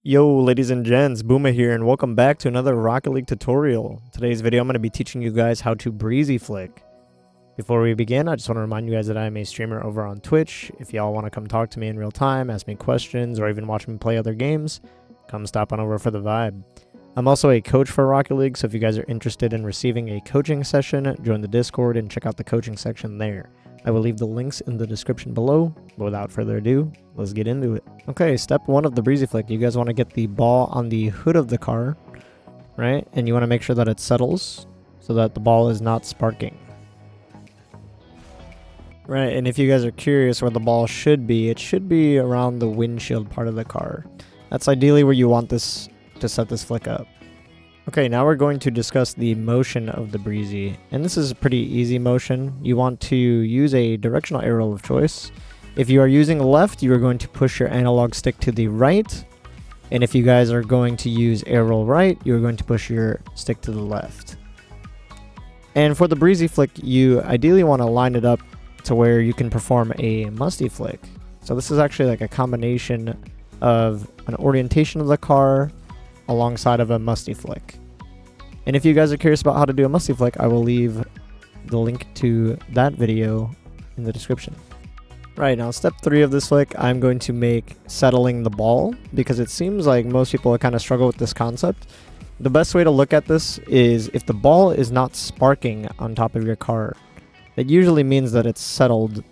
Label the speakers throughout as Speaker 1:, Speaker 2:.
Speaker 1: Yo, ladies and gents, Boomer here, and welcome back to another Rocket League tutorial. Today's video, I'm going to be teaching you guys how to Breezy flick. Before we begin, I just want to remind you guys that I am a streamer over on Twitch. If y'all want to come talk to me in real time, ask me questions, or even watch me play other games, come stop on over for the vibe. I'm also a coach for Rocket League, so if you guys are interested in receiving a coaching session, join the Discord and check out the coaching section there. I will leave the links in the description below, but without further ado, let's get into it. Okay, step one of the Breezy flick, you guys want to get the ball on the hood of the car, right? And you want to make sure that it settles so that the ball is not sparking. Right, and if you guys are curious where the ball should be, it should be around the windshield part of the car. That's ideally where you want this to set this flick up. Okay, now we're going to discuss the motion of the Breezy, and this is a pretty easy motion. You want to use a directional arrow of choice. If you are using left, you are going to push your analog stick to the right, and if you guys are going to use arrow right, you are going to push your stick to the left. And for the Breezy flick, you ideally want to line it up to where you can perform a musty flick. So this is actually like a combination of an orientation of the car alongside of a musty flick. And if you guys are curious about how to do a musty flick, I will leave the link to that video in the description. Right, now step 3 of this flick, I'm going to make settling the ball, because it seems like most people kind of struggle with this concept. The best way to look at this is if the ball is not sparking on top of your car, that usually means that it's settled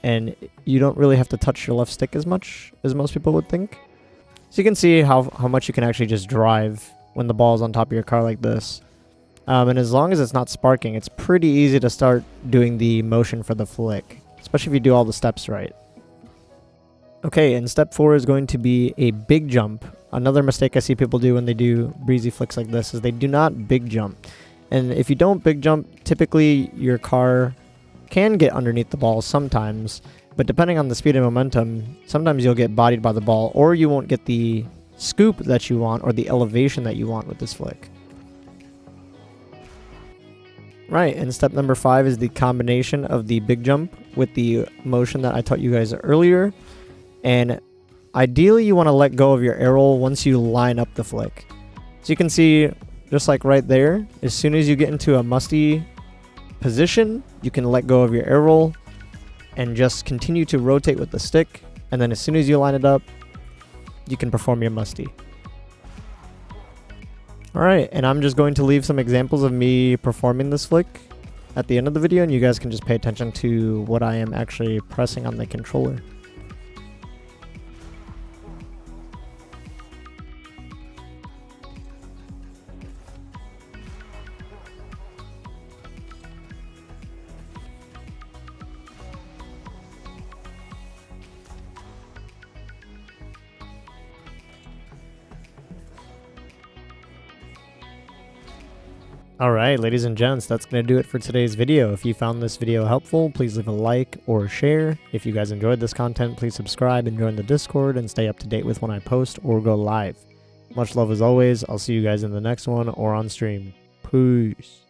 Speaker 1: and you don't really have to touch your left stick as much as most people would think. So you can see how much you can actually just drive when the ball is on top of your car like this. And as long as it's not sparking, it's pretty easy to start doing the motion for the flick, especially if you do all the steps right. Okay, and step 4 is going to be a big jump. Another mistake I see people do when they do Breezy flicks like this is they do not big jump. And if you don't big jump, typically your car can get underneath the ball sometimes, but depending on the speed and momentum, sometimes you'll get bodied by the ball, or you won't get the scoop that you want or the elevation that you want with this flick. Right, and step number 5 is the combination of the big jump with the motion that I taught you guys earlier. And ideally you want to let go of your arrow once you line up the flick. So you can see, just like right there, as soon as you get into a musty position, you can let go of your arrow and just continue to rotate with the stick, and then as soon as you line it up, you can perform your musty. Alright, and I'm just going to leave some examples of me performing this flick at the end of the video, and you guys can just pay attention to what I am actually pressing on the controller. Alright, ladies and gents, that's going to do it for today's video. If you found this video helpful, please leave a like or share. If you guys enjoyed this content, please subscribe and join the Discord and stay up to date with when I post or go live. Much love as always. I'll see you guys in the next one or on stream. Peace.